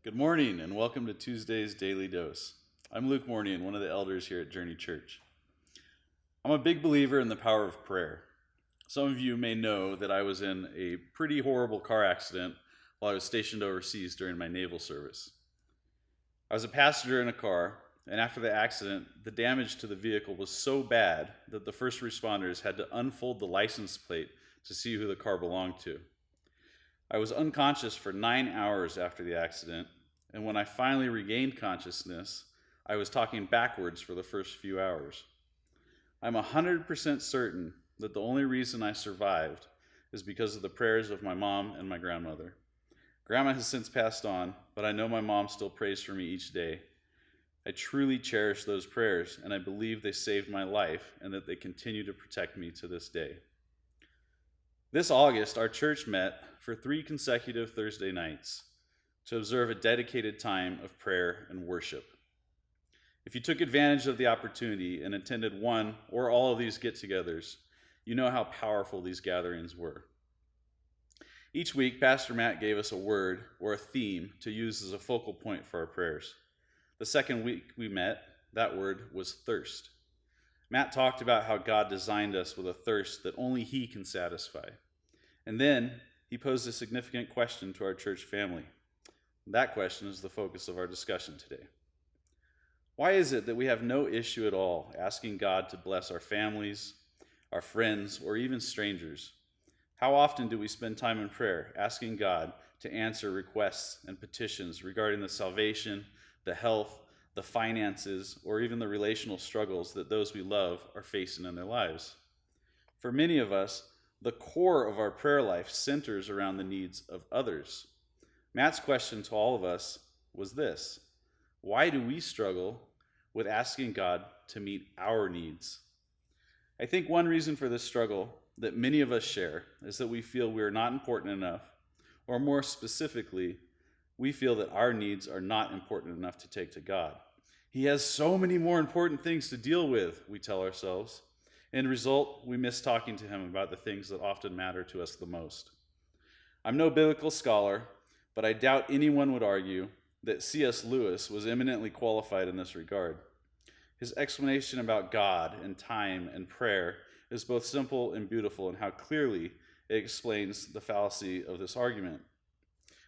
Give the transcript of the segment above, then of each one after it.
Good morning and welcome to Tuesday's Daily Dose. I'm Luke Morney and one of the elders here at Journey Church. I'm a big believer in the power of prayer. Some of you may know that I was in a pretty horrible car accident while I was stationed overseas during my naval service. I was a passenger in a car, and after the accident, the damage to the vehicle was so bad that the first responders had to unfold the license plate to see who the car belonged to. I was unconscious for 9 hours after the accident, and when I finally regained consciousness, I was talking backwards for the first few hours. I'm 100% certain that the only reason I survived is because of the prayers of my mom and my grandmother. Grandma has since passed on, but I know my mom still prays for me each day. I truly cherish those prayers, and I believe they saved my life and that they continue to protect me to this day. This August, our church met for 3 consecutive Thursday nights to observe a dedicated time of prayer and worship. If you took advantage of the opportunity and attended one or all of these get-togethers, you know how powerful these gatherings were. Each week, Pastor Matt gave us a word or a theme to use as a focal point for our prayers. The second week we met, that word was thirst. Matt talked about how God designed us with a thirst that only He can satisfy. And then he posed a significant question to our church family. That question is the focus of our discussion today. Why is it that we have no issue at all asking God to bless our families, our friends, or even strangers? How often do we spend time in prayer asking God to answer requests and petitions regarding the salvation, the health, the finances, or even the relational struggles that those we love are facing in their lives? For many of us, the core of our prayer life centers around the needs of others. Matt's question to all of us was this: why do we struggle with asking God to meet our needs? I think one reason for this struggle that many of us share is that we feel we are not important enough, or more specifically, we feel that our needs are not important enough to take to God. He has so many more important things to deal with, we tell ourselves. As a result, we miss talking to Him about the things that often matter to us the most. I'm no biblical scholar, but I doubt anyone would argue that C.S. Lewis was eminently qualified in this regard. His explanation about God and time and prayer is both simple and beautiful in how clearly it explains the fallacy of this argument.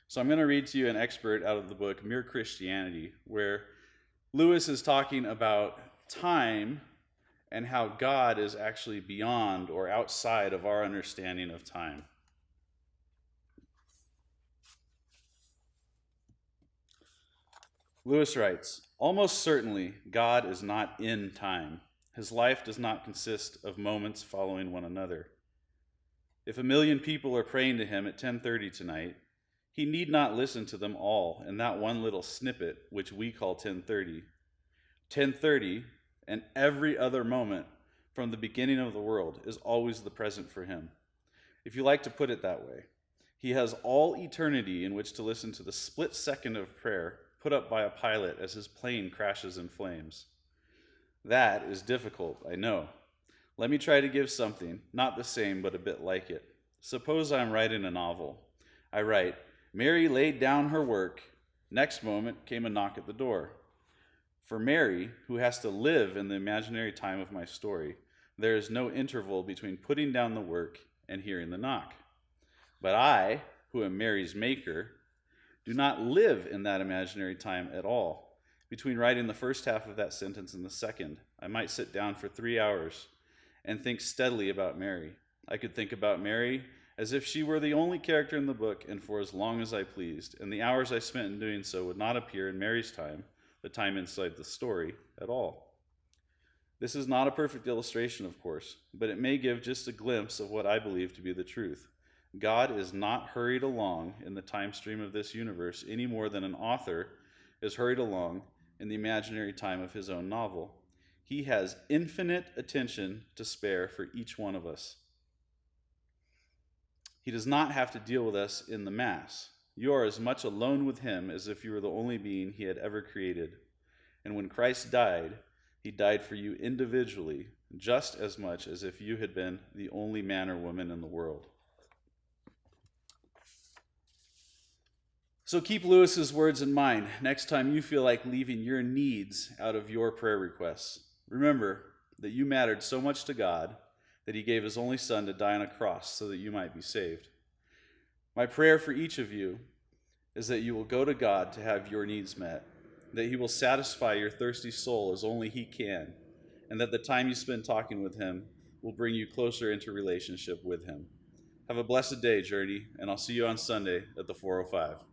So I'm going to read to you an excerpt out of the book Mere Christianity, where Lewis is talking about time and how God is actually beyond or outside of our understanding of time. Lewis writes, "Almost certainly, God is not in time. His life does not consist of moments following one another. If 1,000,000 people are praying to Him at 10:30 tonight, He need not listen to them all in that one little snippet which we call 10:30. 10:30 and every other moment from the beginning of the world is always the present for Him. If you like to put it that way, He has all eternity in which to listen to the split second of prayer put up by a pilot as his plane crashes in flames. That is difficult, I know. Let me try to give something, not the same, but a bit like it. Suppose I'm writing a novel. I write, 'Mary laid down her work.' Next moment came a knock at the door. For Mary, who has to live in the imaginary time of my story, there is no interval between putting down the work and hearing the knock. But I, who am Mary's maker, do not live in that imaginary time at all. Between writing the first half of that sentence and the second, I might sit down for 3 hours and think steadily about Mary. I could think about Mary as if she were the only character in the book and for as long as I pleased, and the hours I spent in doing so would not appear in Mary's time, the time inside the story, at all. This is not a perfect illustration, of course, but it may give just a glimpse of what I believe to be the truth. God is not hurried along in the time stream of this universe any more than an author is hurried along in the imaginary time of his own novel. He has infinite attention to spare for each one of us. He does not have to deal with us in the mass. You are as much alone with Him as if you were the only being He had ever created. And when Christ died, He died for you individually, just as much as if you had been the only man or woman in the world." So keep Lewis's words in mind next time you feel like leaving your needs out of your prayer requests. Remember that you mattered so much to God that he gave his only son to die on a cross so that you might be saved. My prayer for each of you is that you will go to God to have your needs met, that he will satisfy your thirsty soul as only he can, and that the time you spend talking with him will bring you closer into relationship with him. Have a blessed day, Journey, and I'll see you on Sunday at the 405.